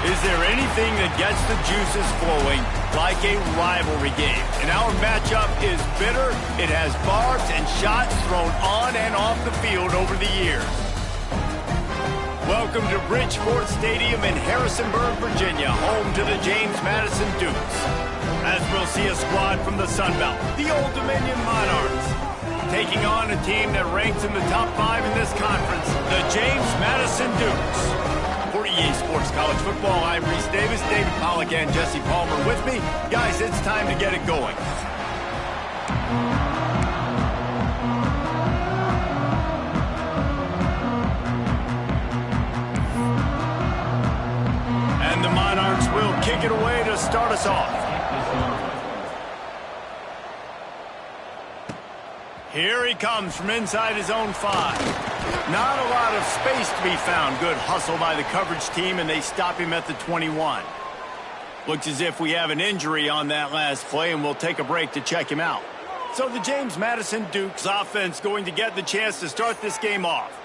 Is there anything that gets the juices flowing like a rivalry game? And our matchup is bitter. It has barbs and shots thrown on and off the field over the years. Welcome to Bridgeport Stadium in Harrisonburg, Virginia, home to the James Madison Dukes. As we'll see a squad from the Sun Belt, the Old Dominion Monarchs, taking on a team that ranks in the top 5 in this conference, the James Madison Dukes. For EA Sports College Football, I'm Reese Davis, David Pollack, and Jesse Palmer with me. Guys, it's time to get it going. And the Monarchs will kick it away to start us off. Here he comes from inside his own 5. Not a lot of space to be found. Good hustle by the coverage team, and they stop him at the 21. Looks as if we have an injury on that last play, and we'll take a break to check him out. So the James Madison Dukes offense going to get the chance to start this game off.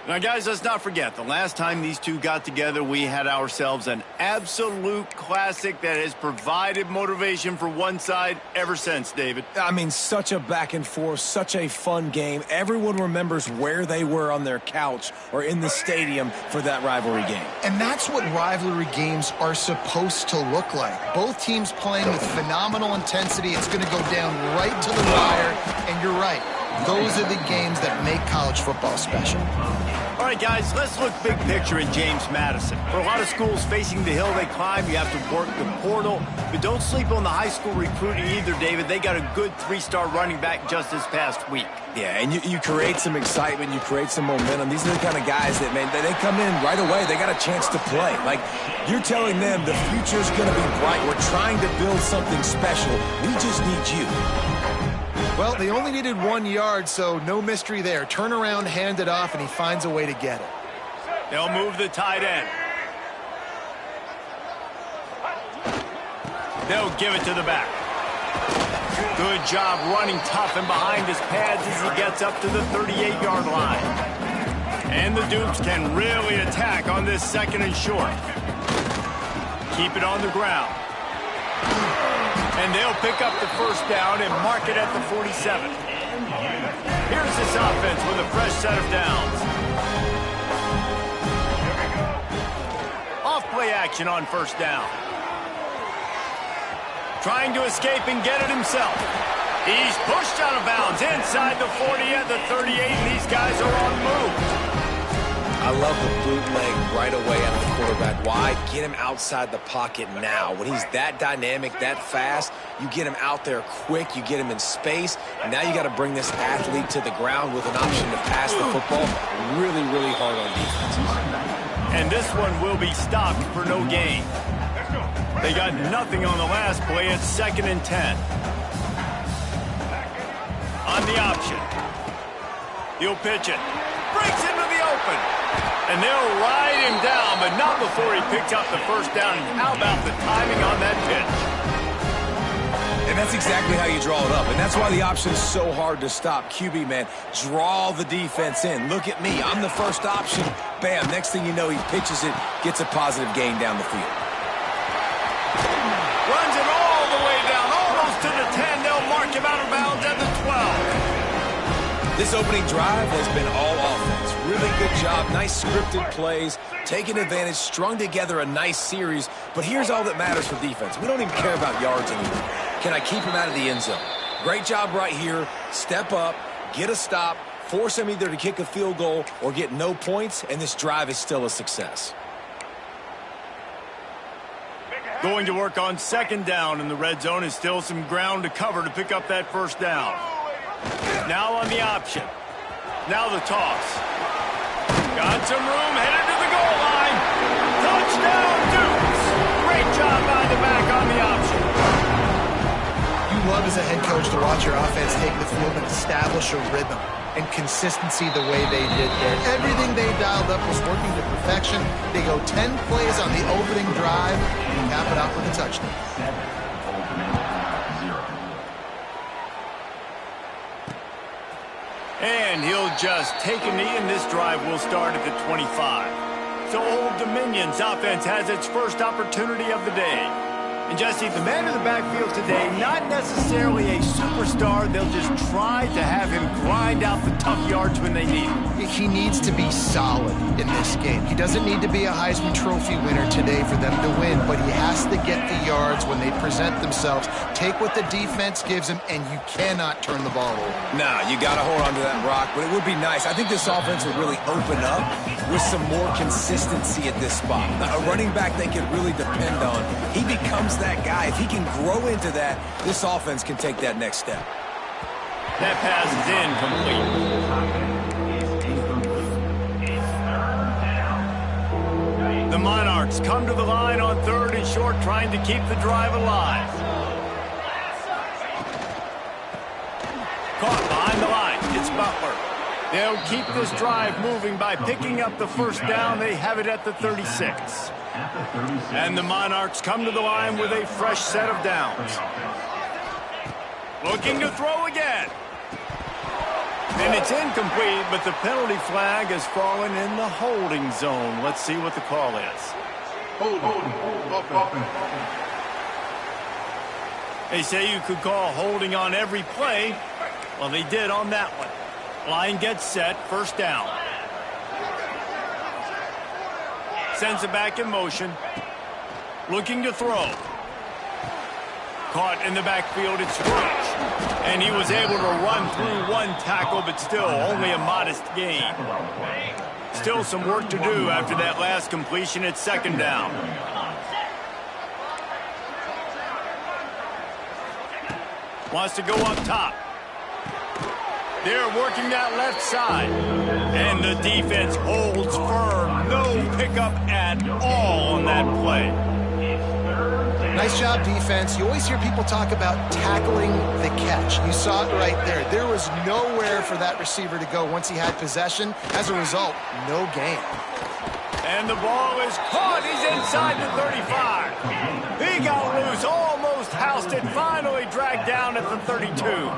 Now, guys, let's not forget, the last time these two got together, we had ourselves an absolute classic that has provided motivation for one side ever since, David. I mean, such a back and forth, such a fun game. Everyone remembers where they were on their couch or in the stadium for that rivalry game. And that's what rivalry games are supposed to look like. Both teams playing with phenomenal intensity. It's going to go down right to the wire, and you're right. Those are the games that make college football special. All right, guys, let's look big picture at James Madison. For a lot of schools facing the hill they climb, you have to work the portal. But don't sleep on the high school recruiting either, David. They got a good 3-star running back just this past week. Yeah, and you create some excitement, you create some momentum. These are the kind of guys that, man, they come in right away. They got a chance to play. Like, you're telling them the future's going to be bright. We're trying to build something special. We just need you. Well, they only needed 1 yard, so no mystery there. Turn around, hand it off, and he finds a way to get it. They'll move the tight end. They'll give it to the back. Good job running tough and behind his pads as he gets up to the 38-yard line. And the Dukes can really attack on this 2nd and short. Keep it on the ground. And they'll pick up the 1st down and mark it at the 47. Here's this offense with a fresh set of downs. Off play action on 1st down. Trying to escape and get it himself. He's pushed out of bounds inside the 40 at the 38, and these guys are on the move. I love the bootleg right away out of the quarterback. Why? Get him outside the pocket now. When he's that dynamic, that fast, you get him out there quick, you get him in space, and now you got to bring this athlete to the ground with an option to pass the football really, really hard on defense. And this one will be stopped for no gain. They got nothing on the last play. It's 2nd and 10. On the option. He'll pitch it. Breaks into the open. And they'll ride him down, but not before he picks up the 1st down. How about the timing on that pitch? And that's exactly how you draw it up. And that's why the option's so hard to stop. QB, man, draw the defense in. Look at me. I'm the first option. Bam. Next thing you know, he pitches it, gets a positive gain down the field. Runs it all the way down, almost to the 10. They'll mark him out of bounds at the 12. This opening drive has been all offense. Really good job. Nice scripted plays. Taking advantage. Strung together a nice series. But here's all that matters for defense. We don't even care about yards anymore. Can I keep him out of the end zone? Great job right here. Step up. Get a stop. Force him either to kick a field goal or get no points. And this drive is still a success. Going to work on 2nd down in the red zone is still some ground to cover to pick up that 1st down. Now on the option. Now the toss. Got some room, headed to the goal line. Touchdown, Dukes. Great job by the back on the option. You love as a head coach to watch your offense take the field and establish a rhythm and consistency the way they did there. Everything they dialed up was working to perfection. They go 10 plays on the opening drive and cap it off with a touchdown. And he'll just take a knee, and this drive will start at the 25. So Old Dominion's offense has its first opportunity of the day. And Jesse, the man in the backfield today, not necessarily a superstar. They'll just try to have him grind out the tough yards when they need him. He needs to be solid in this game. He doesn't need to be a Heisman Trophy winner today for them to win, but he has to get the yards when they present themselves. Take what the defense gives him, and you cannot turn the ball over. Nah, you got to hold on to that rock, but it would be nice. I think this offense would really open up with some more consistency at this spot. A running back they can really depend on. He becomes that guy. If he can grow into that, this offense can take that next step. That pass is incomplete. The Monarchs come to the line on 3rd and short, trying to keep the drive alive. Caught behind the line. It's Butler. They'll keep this drive moving by picking up the first down. They have it at the 36. And the Monarchs come to the line with a fresh set of downs. Looking to throw again. And it's incomplete, but the penalty flag has fallen in the holding zone. Let's see what the call is. They say you could call holding on every play. Well, they did on that one. Line gets set, first down. Sends it back in motion. Looking to throw. Caught in the backfield, it's Roach. And he was able to run through one tackle, but still only a modest gain. Still some work to do after that last completion. It's second down. Wants to go up top. They're working that left side. And the defense holds firm. No pickup at all on that play. Nice job, defense. You always hear people talk about tackling the catch. You saw it right there. There was nowhere for that receiver to go once he had possession. As a result, no gain. And the ball is caught. He's inside the 35. He got loose, almost housed it, finally dragged down at the 32.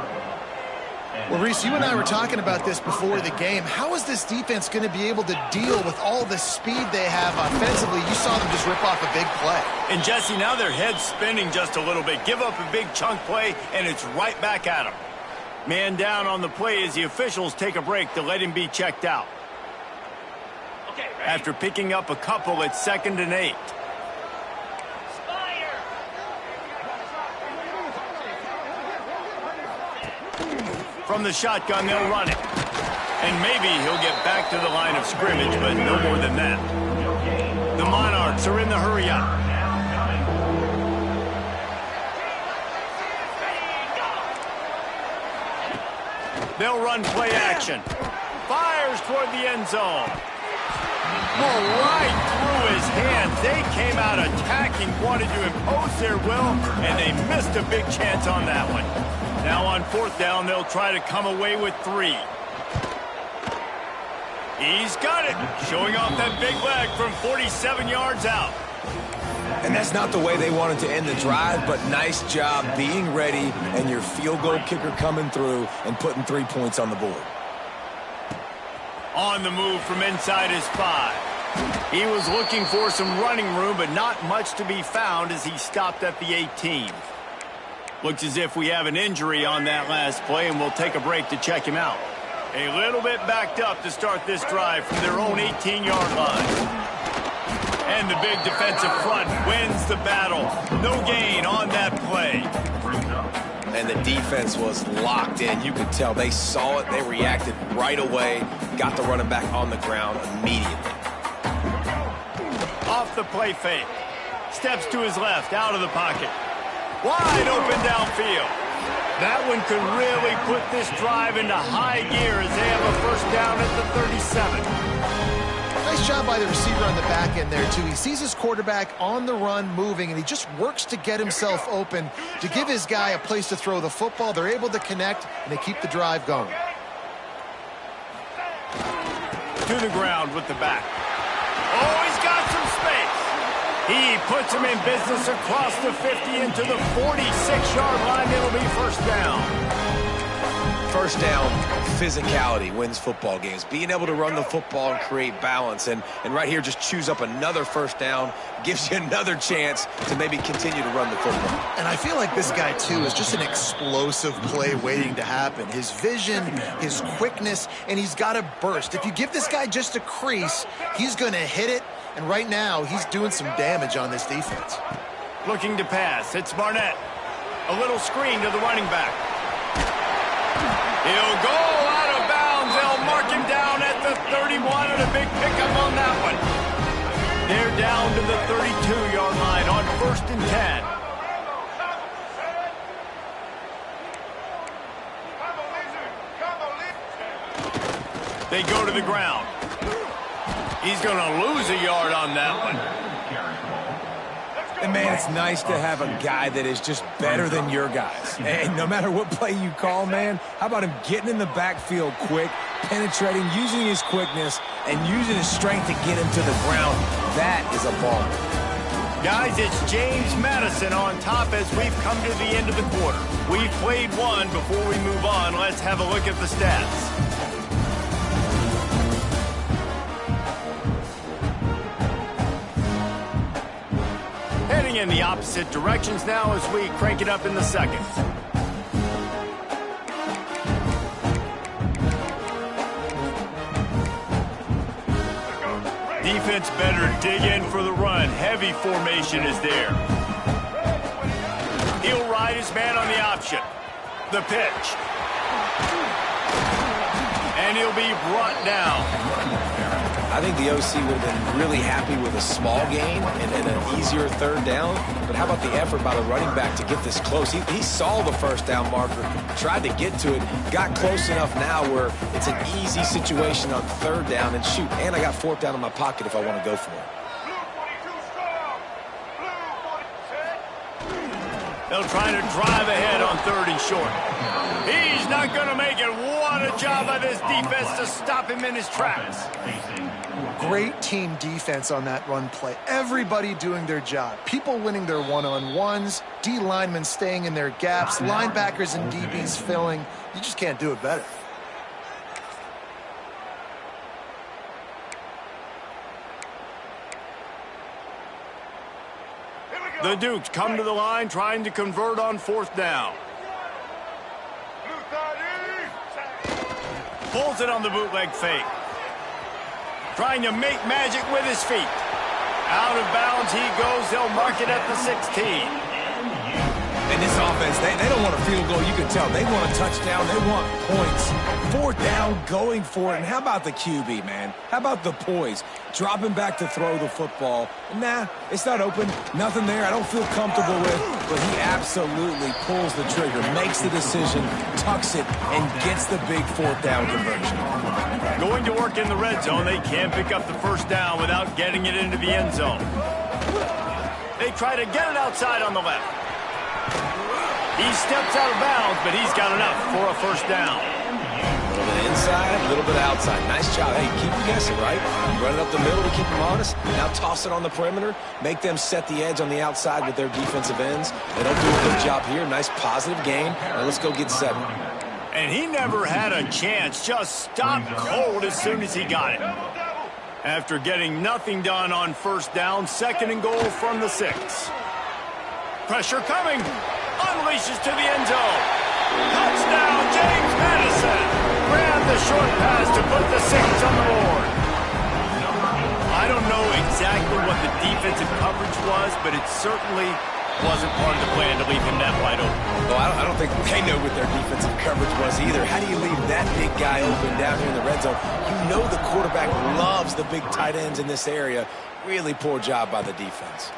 Well, Reese, you and I were talking about this before the game. How is this defense going to be able to deal with all the speed they have offensively? You saw them just rip off a big play. And, Jesse, now their head's spinning just a little bit. Give up a big chunk play, and it's right back at them. Man down on the play as the officials take a break to let him be checked out. After picking up a couple at 2nd and 8. From the shotgun, they'll run it. And maybe he'll get back to the line of scrimmage, but no more than that. The Monarchs are in the hurry-up. They'll run play action. Fires toward the end zone. Oh, right through his hands. They came out attacking, wanted to impose their will, and they missed a big chance on that one. Now on 4th down, they'll try to come away with 3. He's got it, showing off that big leg from 47 yards out. And that's not the way they wanted to end the drive, but nice job being ready and your field goal kicker coming through and putting 3 points on the board. On the move from inside his 5. He was looking for some running room, but not much to be found as he stopped at the 18. Looks as if we have an injury on that last play, and we'll take a break to check him out. A little bit backed up to start this drive from their own 18-yard line. And the big defensive front wins the battle. No gain on that play. And the defense was locked in. You could tell they saw it. They reacted right away. Got the running back on the ground immediately. Off the play fake. Steps to his left, out of the pocket. Wide open downfield. That one could really put this drive into high gear as they have a first down at the 37. Nice job by the receiver on the back end there, too. He sees his quarterback on the run moving, and he just works to get himself open to give his guy a place to throw the football. They're able to connect, and they keep the drive going. To the ground with the back. Oh, he's got some space. He puts him in business across the 50 into the 46-yard line. It'll be first down. first down physicality wins football games. Being able to run the football and create balance. And right here, just choose up another first down, gives you another chance to maybe continue to run the football. And I feel like this guy, too, is just an explosive play waiting to happen. His vision, his quickness, and he's got a burst. If you give this guy just a crease, he's going to hit it. And right now, he's doing some damage on this defense. Looking to pass. It's Barnett. A little screen to the running back. He'll go out of bounds. They'll mark him down at the 31 and a big pickup on that one. They're down to the 32-yard line on 1st and 10. They go to the ground. He's going to lose a yard on that one. And, man, it's nice to have a guy that is just better than your guys. And no matter what play you call, man, how about him getting in the backfield quick, penetrating, using his quickness, and using his strength to get him to the ground? That is a ball. Guys, it's James Madison on top as we've come to the end of the quarter. We've played one. Before we move on, let's have a look at the stats. Heading in the opposite directions now as we crank it up in the second. Defense better dig in for the run. Heavy formation is there. He'll ride his man on the option. The pitch. And he'll be brought down. I think the OC would have been really happy with a small gain and an easier third down. But how about the effort by the running back to get this close? He saw the first down marker, tried to get to it, got close enough now where it's an easy situation on third down. And shoot, and I got 4th down in my pocket if I want to go for it. They'll try to drive ahead on 3rd and short. He's not going to make it. What a job by this defense to stop him in his tracks. Great team defense on that run play. Everybody doing their job. People winning their one-on-ones, D linemen staying in their gaps, linebackers and DBs filling. You just can't do it better. The Dukes come to the line trying to convert on 4th down. Pulls it on the bootleg fake. Trying to make magic with his feet. Out of bounds he goes. They'll mark it at the 16. And this offense, they don't want a field goal. You can tell. They want a touchdown. They want points. 4th down, going for it. And how about the QB, man? How about the poise? Dropping back to throw the football. Nah, it's not open. Nothing there I don't feel comfortable with. But he absolutely pulls the trigger, makes the decision, tucks it, and gets the big 4th down conversion. Going to work in the red zone. They can't pick up the first down without getting it into the end zone. They try to get it outside on the left. He steps out of bounds, but he's got enough for a first down. A little bit inside, a little bit outside. Nice job. Hey, keep guessing, right? Run it up the middle to keep them honest. Now toss it on the perimeter. Make them set the edge on the outside with their defensive ends. They don't do a good job here. Nice positive gain. Now let's go get 7. And he never had a chance. Just stopped cold as soon as he got it. After getting nothing done on first down, 2nd and goal from the 6. Pressure coming. Unleashes to the end zone. Touchdown, James Madison. Ran the short pass to put the 6 on the board. I don't know exactly what the defensive coverage was, but it certainly wasn't part of the plan to leave him that wide open. Well, I don't think they know what their defensive coverage was either. How do you leave that big guy open down here in the red zone? You know the quarterback loves the big tight ends in this area. Really poor job by the defense.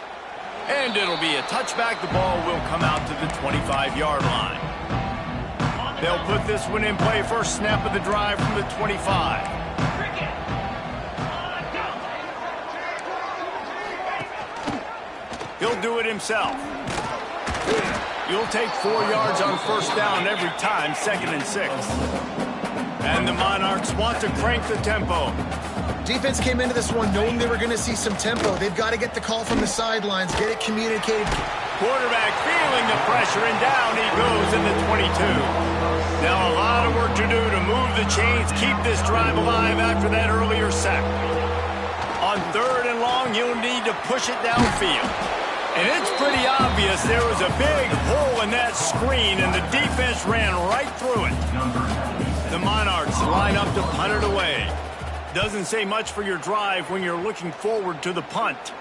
And it'll be a touchback. The ball will come out to the 25-yard line. They'll put this one in play. First snap of the drive from the 25. He'll do it himself. You'll take 4 yards on first down every time, 2nd and 6. And the Monarchs want to crank the tempo. Defense came into this one knowing they were going to see some tempo. They've got to get the call from the sidelines, get it communicated Quarterback feeling the pressure, and down he goes in the 22. Now a lot of work to do to move the chains, keep this drive alive after that earlier sack. On 3rd and long, you'll need to push it downfield. And it's pretty obvious there was a big hole in that screen, and the defense ran right through it. The Monarchs line up to punt it away. Doesn't say much for your drive when you're looking forward to the punt.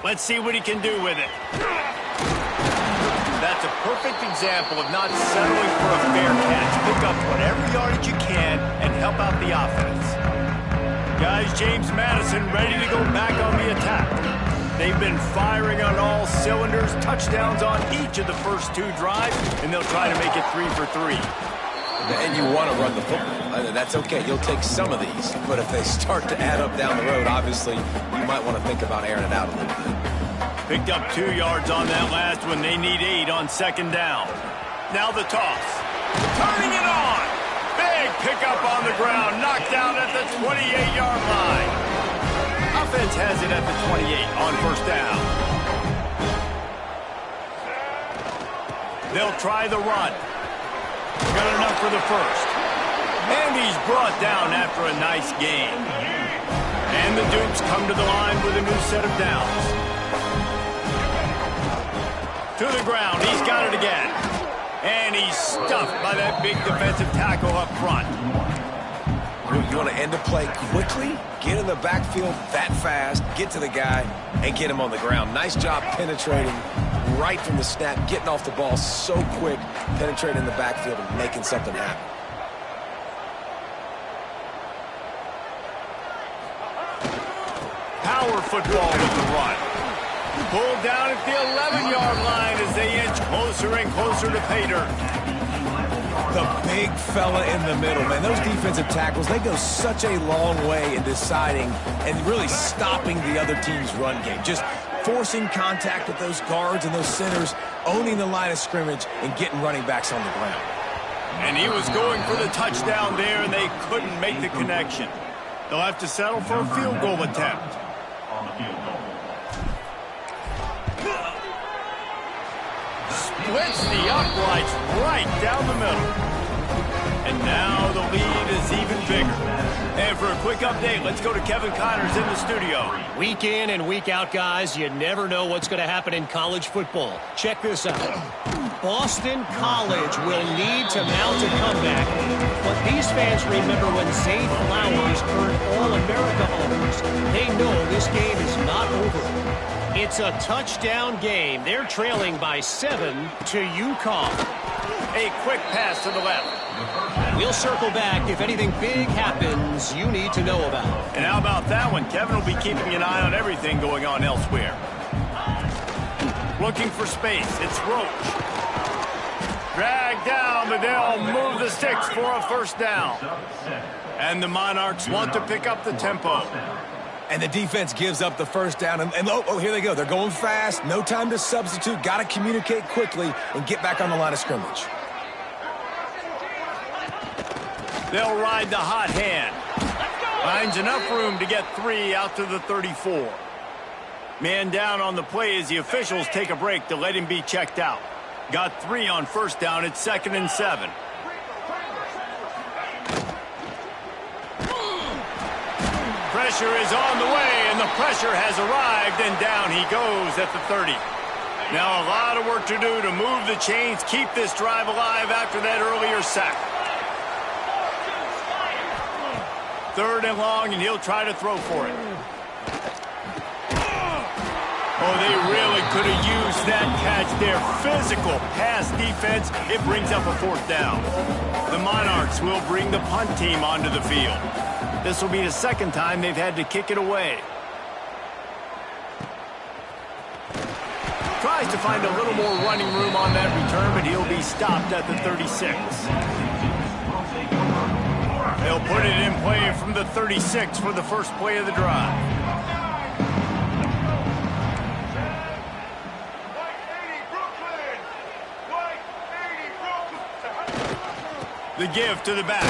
Let's see what he can do with it. That's a perfect example of not settling for a fair catch. Pick up whatever yardage you can and help out the offense. Guys, James Madison ready to go back on the attack. They've been firing on all cylinders, touchdowns on each of the first 2 drives, and they'll try to make it 3 for 3. And you want to run the football. That's okay. You'll take some of these. But if they start to add up down the road, obviously, you might want to think about airing it out a little bit. Picked up 2 yards on that last one. They need 8 on 2nd down. Now the toss. Turning it on. Big pickup on the ground. Knocked out at the 28-yard line. Offense has it at the 28 on 1st down. They'll try the run. Got enough for the first. And he's brought down after a nice gain. And the Dukes come to the line with a new set of downs. To the ground. He's got it again. And he's stuffed by that big defensive tackle up front. You want to end a play quickly, get in the backfield that fast, get to the guy, and get him on the ground. Nice job penetrating right from the snap, getting off the ball so quick, penetrating the backfield and making something happen. Power football with the run. Pulled down at the 11-yard line as they inch closer and closer to pay dirt. The big fella in the middle, man. Those defensive tackles, they go such a long way in deciding and really stopping the other team's run game. Just forcing contact with those guards and those centers, owning the line of scrimmage, and getting running backs on the ground. And he was going for the touchdown there, and they couldn't make the connection. They'll have to settle for a field goal attempt. Splits the uprights right down the middle. And now the lead is even bigger. And for a quick update, let's go to Kevin Connors in the studio. Week in and week out, guys, you never know what's going to happen in college football. Check this out. Boston College will need to mount a comeback. But these fans remember when Zay Flowers earned All-America honors. They know this game is not over. It's a touchdown game. They're trailing by 7 to UConn. A quick pass to the left. We'll circle back if anything big happens you need to know about. And how about that one? Kevin will be keeping an eye on everything going on elsewhere. Looking for space. It's Roach. Dragged down, but they'll move the sticks for a 1st down. And the Monarchs want to pick up the tempo. And the defense gives up the 1st down. And here they go. They're going fast. No time to substitute. Got to communicate quickly and get back on the line of scrimmage. They'll ride the hot hand. Finds enough room to get 3 out to the 34. Man down on the play as the officials take a break to let him be checked out. Got 3 on 1st down. It's 2nd and 7. Pressure is on the way, and the pressure has arrived, and down he goes at the 30. Now a lot of work to do to move the chains, keep this drive alive after that earlier sack. 3rd and long, and he'll try to throw for it. Oh, they really could have used that catch there. Physical pass defense. It brings up a 4th down. The Monarchs will bring the punt team onto the field. This will be the 2nd time they've had to kick it away. Tries to find a little more running room on that return, but he'll be stopped at the 36. They'll put it in play from the 36 for the first play of the drive. The give to the back.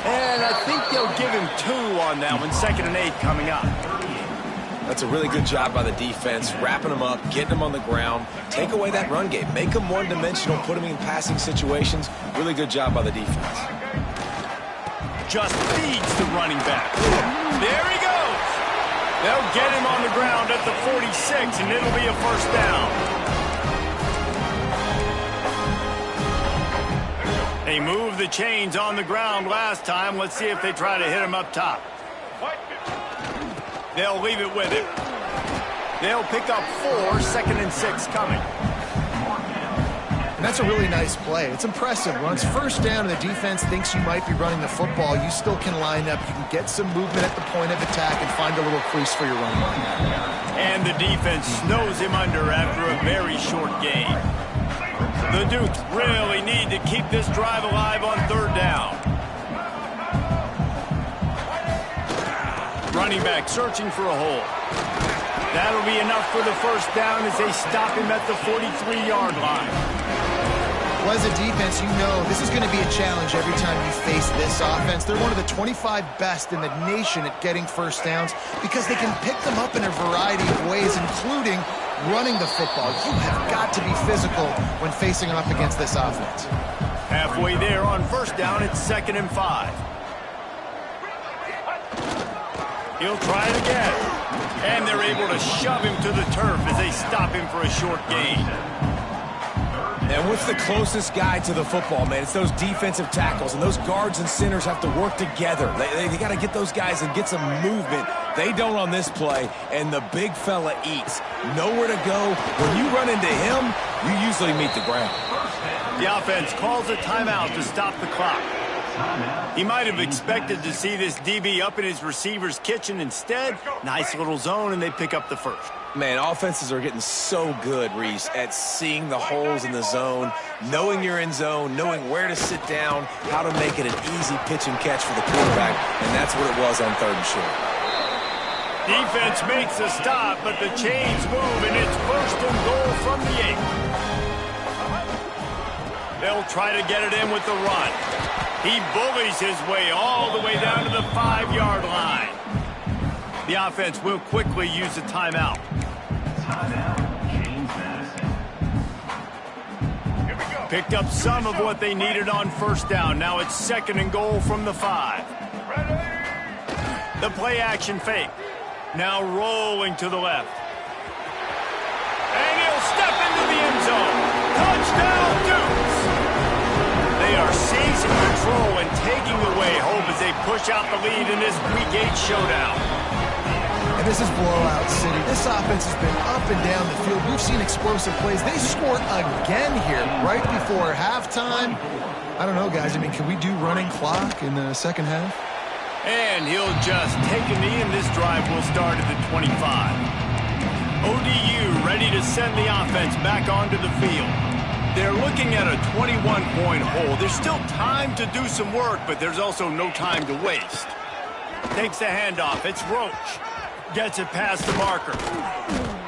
And I think they'll give him 2 on that one. 2nd and 8 coming up. That's a really good job by the defense, wrapping them up, getting them on the ground. Take away that run game. Make them one-dimensional, put them in passing situations. Really good job by the defense. Just feeds the running back. There he goes. They'll get him on the ground at the 46, and it'll be a first down. They moved the chains on the ground last time. Let's see if they try to hit him up top. They'll leave it with him. They'll pick up 4, 2nd and 6 coming. And that's a really nice play. It's impressive. When it's first down and the defense thinks you might be running the football, you still can line up. You can get some movement at the point of attack and find a little crease for your running back. And the defense snows him under after a very short gain. The Dukes really need to keep this drive alive on 3rd down. Running back searching for a hole. That'll be enough for the first down as they stop him at the 43-yard line. Well, as a defense, you know this is going to be a challenge every time you face this offense. They're one of the 25 best in the nation at getting first downs because they can pick them up in a variety of ways, including running the football. You have got to be physical when facing up against this offense. Halfway there on first down, it's 2nd and 5. He'll try it again. And they're able to shove him to the turf as they stop him for a short gain. And what's the closest guy to the football, man? It's those defensive tackles, and those guards and centers have to work together. They got to get those guys and get some movement. They don't on this play, and the big fella eats. Nowhere to go. When you run into him, you usually meet the ground. The offense calls a timeout to stop the clock. He might have expected to see this DB up in his receiver's kitchen. Instead, nice little zone, and they pick up the first. Man, offenses are getting so good, Reese, at seeing the holes in the zone, knowing you're in zone, knowing where to sit down, how to make it an easy pitch and catch for the quarterback, and that's what it was on 3rd and short. Defense makes a stop, but the chains move, and it's 1st and goal from the 8. They'll try to get it in with the run. He bullies his way all the way down to the 5-yard line. The offense will quickly use a timeout. Picked up some of what they needed on first down. Now it's 2nd and goal from the 5. The play action fake. Now rolling to the left. And he'll step into the end zone. Touchdown, Dukes! They are seizing control and taking away hope as they push out the lead in this Week 8 showdown. And this is blowout city. This offense has been up and down the field. We've seen explosive plays. They scored again here right before halftime. I don't know, guys. I mean, can we do running clock in the second half? And he'll just take a knee, and this drive will start at the 25. ODU ready to send the offense back onto the field. They're looking at a 21-point hole. There's still time to do some work, but there's also no time to waste. Takes the handoff. It's Roach. Gets it past the marker.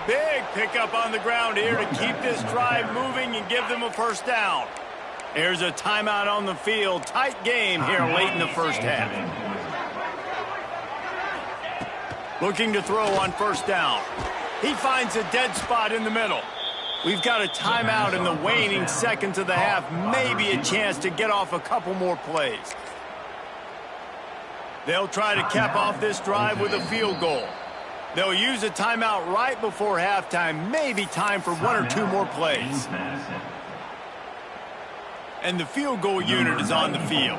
Big pickup on the ground here to keep this drive moving and give them a first down. There's a timeout on the field. Tight game here late in the first half. Looking to throw on first down. He finds a dead spot in the middle. We've got a timeout in the waning seconds of the half. Maybe a chance to get off a couple more plays. They'll try to cap off this drive with a field goal. They'll use a timeout right before halftime. Maybe time for 1 or 2 more plays. And the field goal unit is on the field.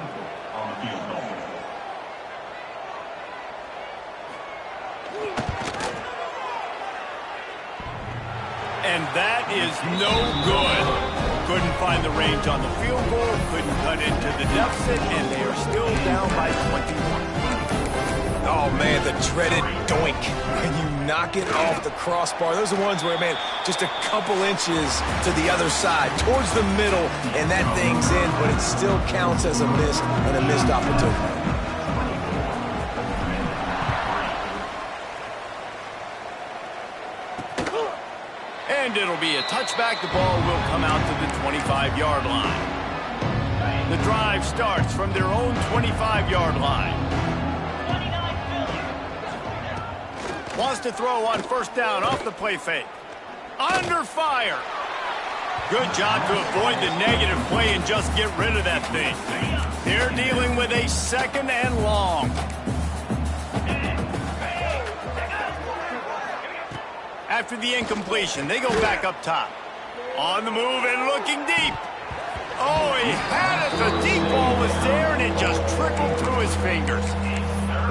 And that is no good. Couldn't find the range on the field goal, couldn't cut into the deficit, and they are still down by 21. Oh, man, the dreaded doink. When you knock it off the crossbar, those are ones where, man, just a couple inches to the other side, towards the middle, and that thing's in, but it still counts as a miss and a missed opportunity. And it'll be a touchback. The ball will come out to the 25-yard line. The drive starts from their own 25-yard line. 1 wants to throw on first down off the play fake. Under fire. Good job to avoid the negative play and just get rid of that thing. They're dealing with a 2nd and long. After the incompletion, they go back up top. On the move and looking deep. Oh, he had it. The deep ball was there, and it just trickled through his fingers.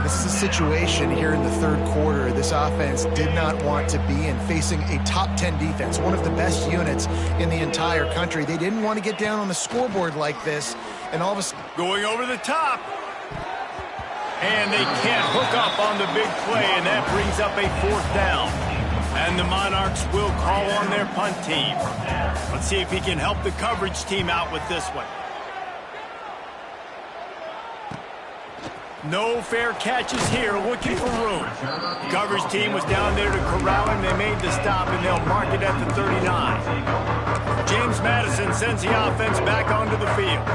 This is a situation here in the 3rd quarter this offense did not want to be in, facing a top 10 defense, one of the best units in the entire country. They didn't want to get down on the scoreboard like this, and all of a sudden... Going over the top. And they can't hook up on the big play, and that brings up a 4th down. And the Monarchs will call on their punt team. Let's see if he can help the coverage team out with this one. No fair catches here, looking for room. Coverage team was down there to corral him. They made the stop, and they'll mark it at the 39. James Madison sends the offense back onto the field.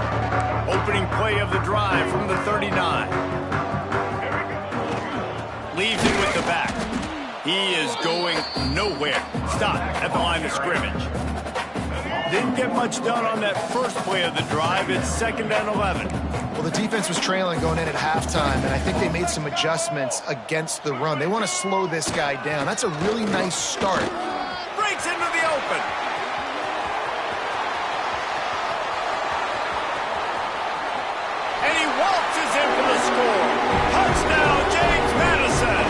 Opening play of the drive from the 39. Leaves it with the back. He is going nowhere. Stop at the line of scrimmage. Didn't get much done on that first play of the drive. It's 2nd and 11. Well, the defense was trailing going in at halftime, and I think they made some adjustments against the run. They want to slow this guy down. That's a really nice start. Breaks into the open. And he waltzes in for the score. Touchdown, James Madison.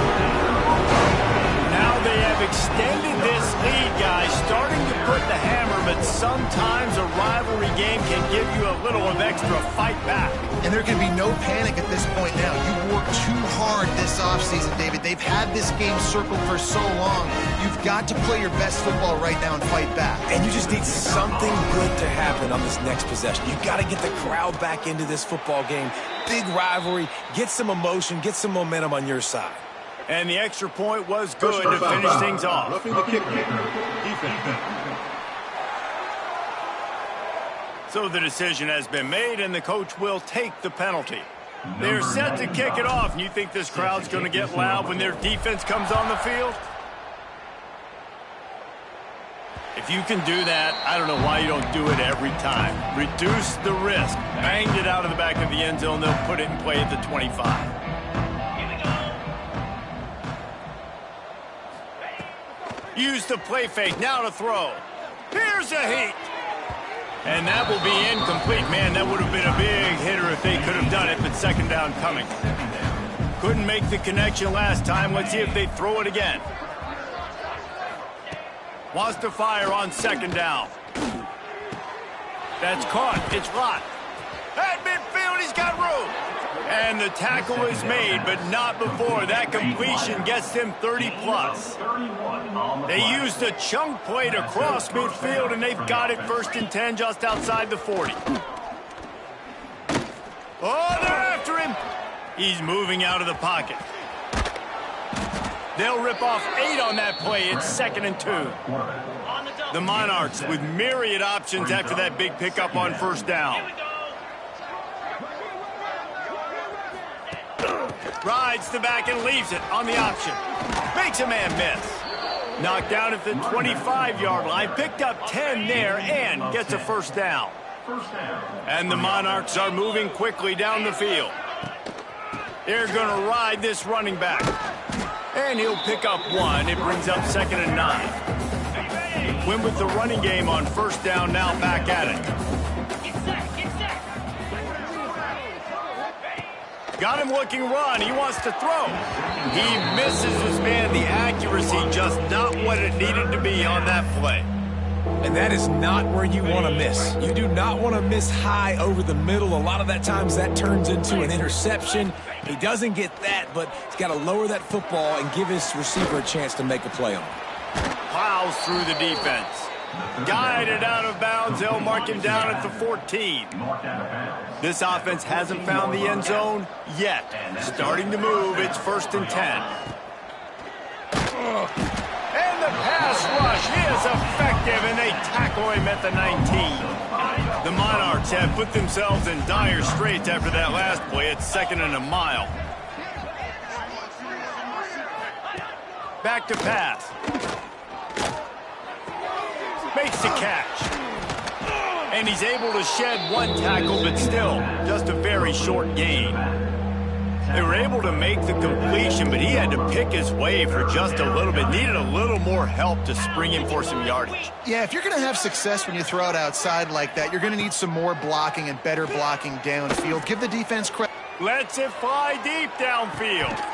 Now they have extended this lead, guys, starting to put the hammer, but sometimes a rivalry game can give you a little of extra fight back. And there can be no panic at this point now. You worked too hard this offseason, David. They've had this game circled for so long. You've got to play your best football right now and fight back. And you just need something good to happen on this next possession. You've got to get the crowd back into this football game. Big rivalry. Get some emotion. Get some momentum on your side. And the extra point was good to finish things off. Roughing the kick defense. So the decision has been made, and the coach will take the penalty. They're set to kick it off, and you think this crowd's going to get loud when their defense comes on the field? If you can do that, I don't know why you don't do it every time. Reduce the risk. Banged it out of the back of the end zone. They'll put it in play at the 25. Use the play fake. Now to throw. Here's a heat. And that will be incomplete. Man, that would have been a big hitter if they could have done it, but 2nd down coming. Couldn't make the connection last time. Let's see if they throw it again. Wants to fire on 2nd down. That's caught. It's blocked. At midfield, he's got room. And the tackle is made, but not before. That completion gets them 30-plus. They used a chunk play to cross midfield, and they've got it 1st and 10 just outside the 40. Oh, they're after him. He's moving out of the pocket. They'll rip off 8 on that play. It's 2nd and 2. The Monarchs with myriad options after that big pickup on first down. Rides the back and leaves it on the option. Makes a man miss. Knocked down at the 25-yard line. Picked up 10 there and gets a 1st down. And the Monarchs are moving quickly down the field. They're going to ride this running back. And he'll pick up 1. It brings up 2nd and 9. Win with the running game on first down, now back at it. Got him looking run. He wants to throw. He misses his man. The accuracy just not what it needed to be on that play. And that is not where you want to miss. You do not want to miss high over the middle. A lot of that times that turns into an interception. He doesn't get that, but he's got to lower that football and give his receiver a chance to make a play on it. Plows through the defense. Guided out of bounds. They'll mark him down at the 14. This offense hasn't found the end zone yet. Starting to move. It's 1st and 10. And the pass rush is effective, and they tackle him at the 19. The Monarchs have put themselves in dire straits after that last play. It's 2nd and a mile. Back to pass. Makes the catch. And he's able to shed one tackle, but still, just a very short gain. They were able to make the completion, but he had to pick his way for just a little bit. Needed a little more help to spring in for some yardage. Yeah, if you're going to have success when you throw it outside like that, you're going to need some more blocking and better blocking downfield. Give the defense credit. Lets it fly deep downfield.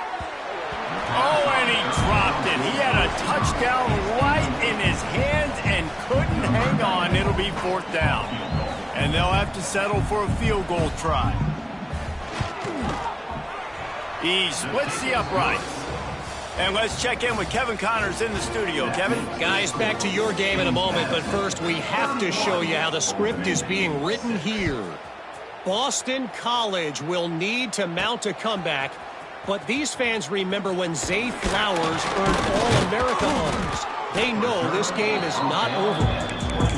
Oh, and he dropped it. He had a touchdown right in his hands and couldn't hang on. It'll be 4th down. And they'll have to settle for a field goal try. He splits the uprights. And let's check in with Kevin Connors in the studio. Kevin? Guys, back to your game in a moment, but first we have to show you how the script is being written here. Boston College will need to mount a comeback, but these fans remember when Zay Flowers earned All-America honors. They know this game is not over.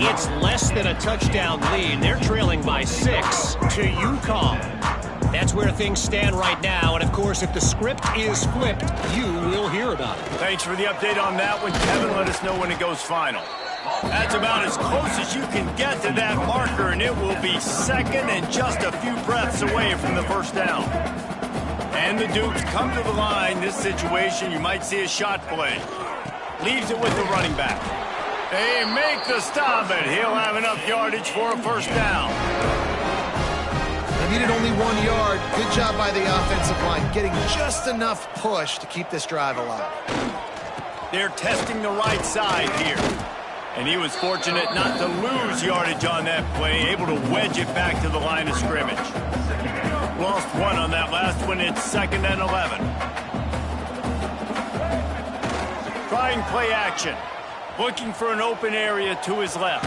It's less than a touchdown lead. They're trailing by 6 to UConn. That's where things stand right now, and of course, if the script is flipped, you will hear about it. Thanks for the update on that one, Kevin. Let us know when it goes final. That's about as close as you can get to that marker, and it will be second and just a few breaths away from the 1st down. And the Dukes come to the line. This situation, you might see a shot play. Leaves it with the running back. They make the stop, and he'll have enough yardage for a 1st down. They needed only 1 yard. Good job by the offensive line, getting just enough push to keep this drive alive. They're testing the right side here. And he was fortunate not to lose yardage on that play, able to wedge it back to the line of scrimmage. Lost 1 on that last one. It's 2nd and 11. Trying play action. Looking for an open area to his left.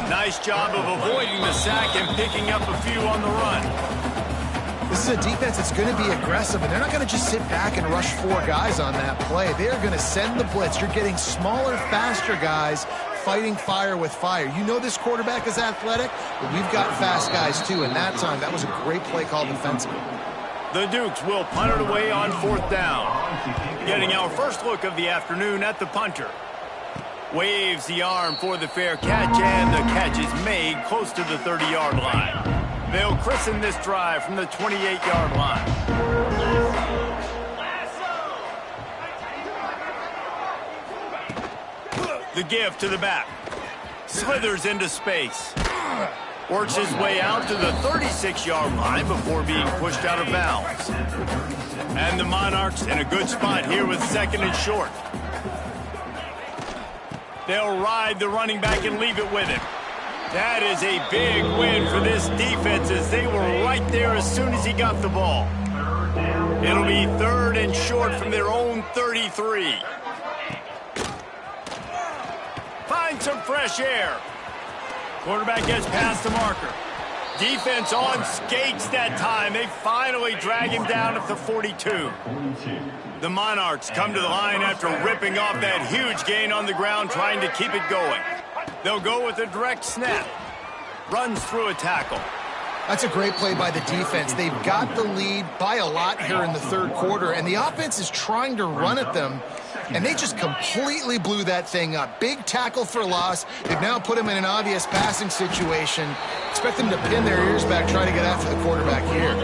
Nice job of avoiding the sack and picking up a few on the run. This is a defense that's going to be aggressive, and they're not going to just sit back and rush 4 guys on that play. They're going to send the blitz. You're getting smaller, faster guys fighting fire with fire. You know this quarterback is athletic, but we've got fast guys too, and that time, that was a great play call defensively. The Dukes will punt it away on 4th down. Getting our first look of the afternoon at the punter. Waves the arm for the fair catch, and the catch is made close to the 30-yard line. They'll christen this drive from the 28-yard line. The give to the back. Slithers into space. Works his way out to the 36-yard line before being pushed out of bounds. And the Monarchs in a good spot here with 2nd and short. They'll ride the running back and leave it with him. That is a big win for this defense as they were right there as soon as he got the ball. It'll be 3rd and short from their own 33. Find some fresh air. Quarterback gets past the marker. Defense on skates that time. They finally drag him down at the 42. The Monarchs come to the line after ripping off that huge gain on the ground, trying to keep it going. They'll go with a direct snap. Runs through a tackle. That's a great play by the defense. They've got the lead by a lot here in the 3rd quarter, and the offense is trying to run at them, and they just completely blew that thing up. Big tackle for loss. They've now put them in an obvious passing situation. Expect them to pin their ears back, try to get after the quarterback here.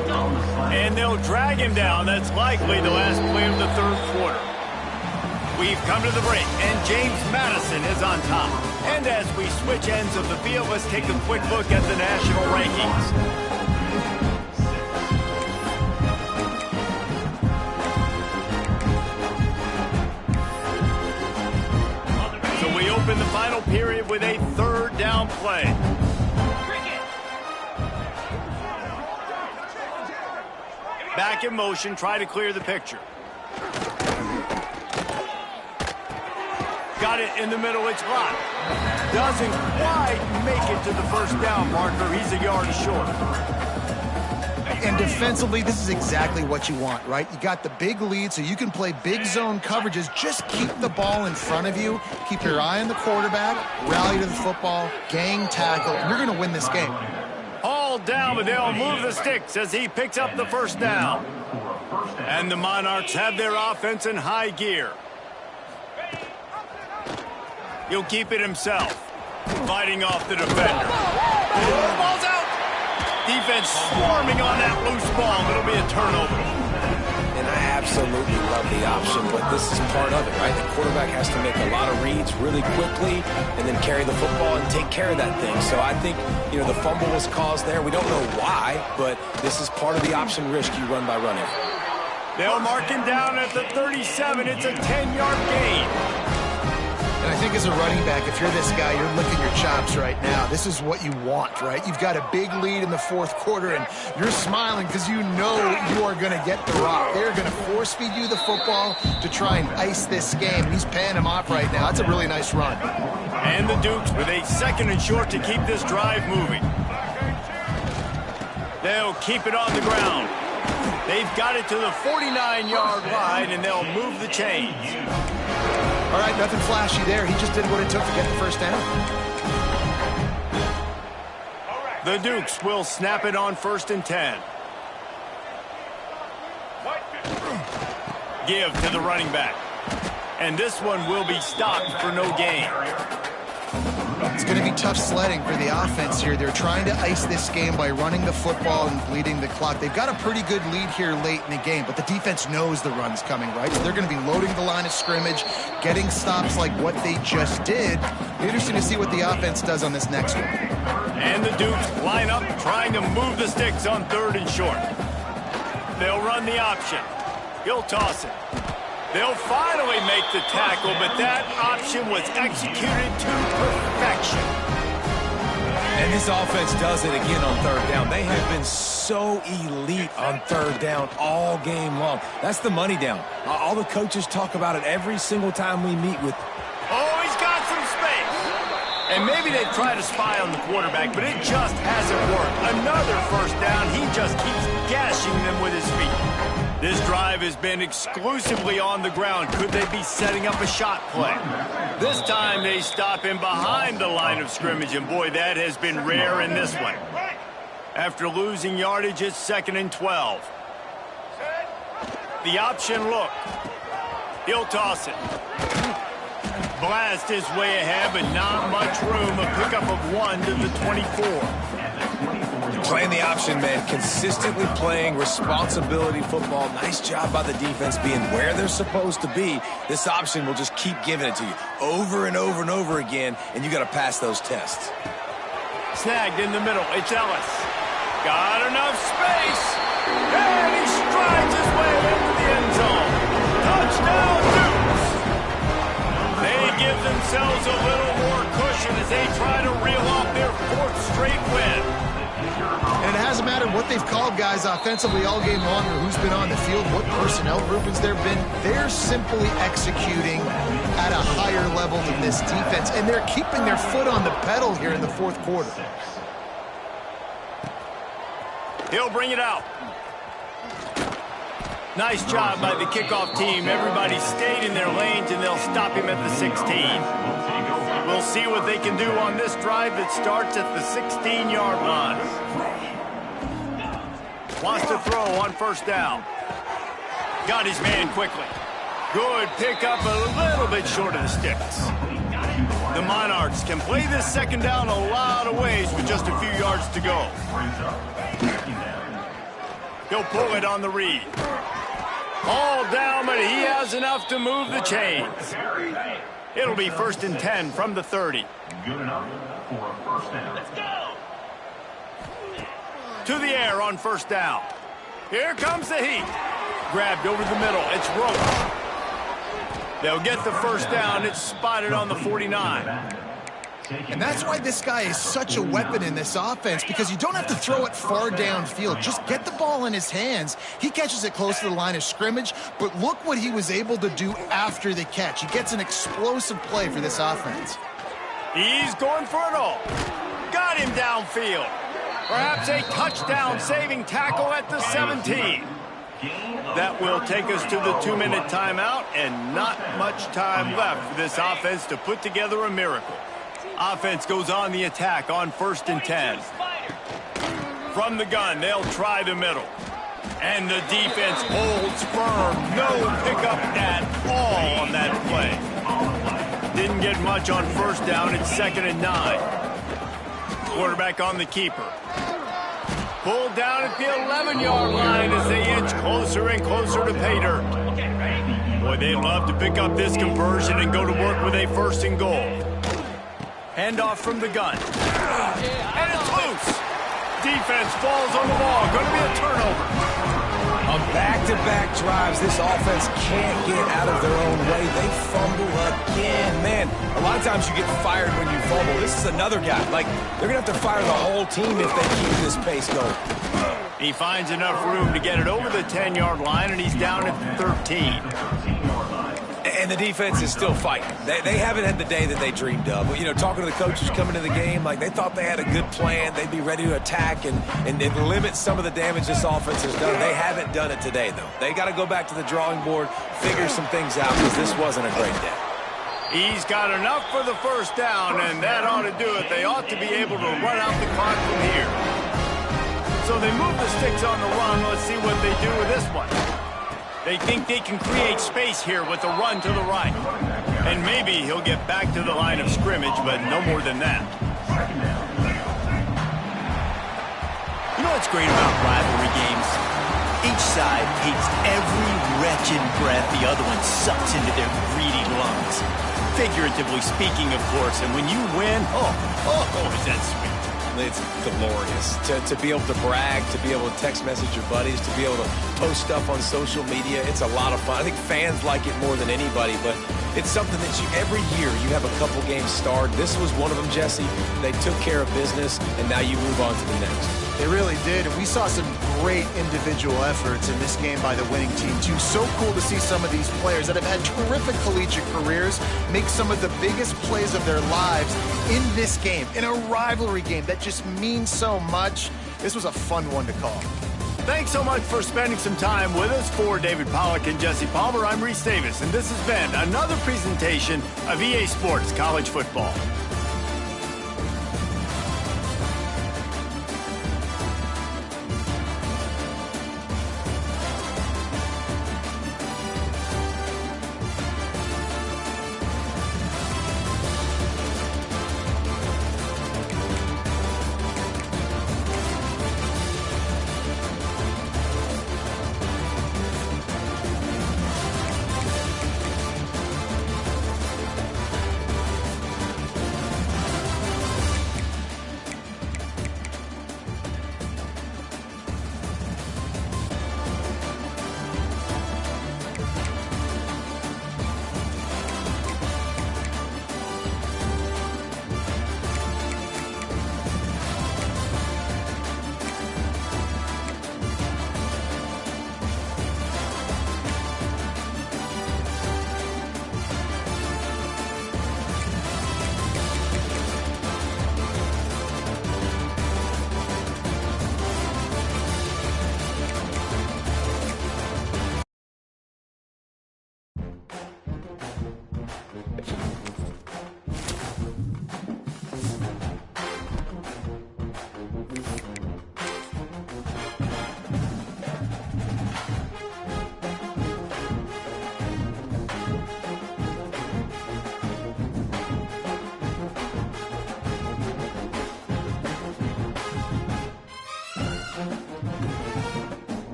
And they'll drag him down. That's likely the last play of the 3rd quarter. We've come to the break, and James Madison is on top. And as we switch ends of the field, let's take a quick look at the national rankings. So we open the final period with a 3rd down play. Back in motion, try to clear the picture. Got it in the middle, it's locked. Doesn't quite make it to the 1st down marker. He's a yard short. And defensively, this is exactly what you want, right? You got the big lead, so you can play big zone coverages. Just keep the ball in front of you. Keep your eye on the quarterback. Rally to the football. Gang tackle. And you're going to win this game. All down, but they'll move the sticks as he picks up the 1st down. And the Monarchs have their offense in high gear. He'll keep it himself. Fighting off the defender. Oh, ball's out. Defense swarming on that loose ball. It'll be a turnover. And I absolutely love the option, but this is part of it, right? The quarterback has to make a lot of reads really quickly and then carry the football and take care of that thing. So I think, you know, the fumble was caused there. We don't know why, but this is part of the option risk you run by running. They'll mark him down at the 37. It's a 10-yard gain. And I think as a running back, if you're this guy, you're licking your chops right now. This is what you want, right? You've got a big lead in the fourth quarter, and you're smiling because you know you are going to get the rock. They're going to force-feed you the football to try and ice this game. He's paying him off right now. That's a really nice run. And the Dukes with a 2nd and short to keep this drive moving. They'll keep it on the ground. They've got it to the 49-yard line, and they'll move the chains. All right, nothing flashy there. He just did what it took to get the first down. The Dukes will snap it on 1st and 10. Give to the running back. And this one will be stopped for no gain. It's going to be tough sledding for the offense here. They're trying to ice this game by running the football and bleeding the clock. They've got a pretty good lead here late in the game, but the defense knows the run's coming, right? So they're going to be loading the line of scrimmage, getting stops like what they just did. Interesting to see what the offense does on this next one. And the Dukes line up, trying to move the sticks on 3rd and short. They'll run the option. He'll toss it. They'll finally make the tackle, but that option was executed to perfection. And this offense does it again on 3rd down. They have been so elite on 3rd down all game long. That's the money down. All the coaches talk about it every single time we meet with. Oh, he's got some space. And maybe they try to spy on the quarterback, but it just hasn't worked. Another 1st down. He just keeps gashing them with his feet. This drive has been exclusively on the ground. Could they be setting up a shot play? This time they stop him behind the line of scrimmage, and boy, that has been rare in this one. After losing yardage, it's 2nd and 12. The option look. He'll toss it. Blast his way ahead, but not much room. A pickup of 1 to the 24. Playing the option, man, consistently playing responsibility football. Nice job by the defense being where they're supposed to be. This option will just keep giving it to you over and over and over again, and you got to pass those tests. Snagged in the middle. It's Ellis. Got enough space. And he strides his way into the end zone. Touchdown, Dukes. They give themselves a little more cushion as they try to reel off their 4th straight win. And it hasn't mattered what they've called guys offensively all game long or who's been on the field, what personnel groupings there have been. They're simply executing at a higher level than this defense, and they're keeping their foot on the pedal here in the 4th quarter. He'll bring it out. Nice job by the kickoff team. Everybody stayed in their lanes, and they'll stop him at the 16. We'll see what they can do on this drive that starts at the 16-yard line. Wants to throw on 1st down. Got his man quickly. Good pickup, a little bit short of the sticks. The Monarchs can play this 2nd down a lot of ways with just a few yards to go. He'll pull it on the read. All down, but he has enough to move the chains. It'll be 1st and 10 from the 30. Good enough for a 1st down. Let's go! To the air on 1st down. Here comes the heat. Grabbed over the middle. It's Roach. They'll get the 1st down. It's spotted on the 49. And that's why this guy is such a weapon in this offense, because you don't have to throw it far downfield. Just get the ball in his hands. He catches it close to the line of scrimmage, but look what he was able to do after the catch. He gets an explosive play for this offense. He's going for it all. Got him downfield. Perhaps a touchdown-saving tackle at the 17. That will take us to the 2-minute timeout, and not much time left for this offense to put together a miracle. Offense goes on the attack on 1st and 10. From the gun, they'll try the middle. And the defense holds firm. No pickup at all on that play. Didn't get much on first down. It's 2nd and 9. Quarterback on the keeper. Pulled down at the 11-yard line as they inch closer and closer to pay dirt. Boy, they'd love to pick up this conversion and go to work with a 1st and goal. Handoff from the gun. And it's loose. Defense falls on the ball. Going to be a turnover. On back-to-back drives, this offense can't get out of their own way. They fumble again. Man, a lot of times you get fired when you fumble. This is another guy. Like, they're going to have to fire the whole team if they keep this pace going. He finds enough room to get it over the 10-yard line, and he's down at 13. And the defense is still fighting. They haven't had the day that they dreamed of. You know, talking to the coaches coming to the game, like they thought they had a good plan. They'd be ready to attack and limit some of the damage this offense has done. They haven't done it today, though. They got to go back to the drawing board, figure some things out, because this wasn't a great day. He's got enough for the 1st down, and that ought to do it. They ought to be able to run out the clock from here. So they move the sticks on the run. Let's see what they do with this one. They think they can create space here with the run to the right. And maybe he'll get back to the line of scrimmage, but no more than that. You know what's great about rivalry games? Each side hates every wretched breath the other one sucks into their greedy lungs. Figuratively speaking, of course, and when you win, is that sweet. It's glorious to be able to brag, to be able to text message your buddies, to be able to post stuff on social media. It's a lot of fun. I think fans like it more than anybody, but it's something that every year you have a couple games starred. This was one of them, Jesse. They took care of business, and now you move on to the next. They really did, and we saw some great individual efforts in this game by the winning team, too. So cool to see some of these players that have had terrific collegiate careers make some of the biggest plays of their lives in this game, in a rivalry game that just means so much. This was a fun one to call. Thanks so much for spending some time with us. For David Pollack and Jesse Palmer, I'm Reese Davis, and this has been another presentation of EA Sports College Football.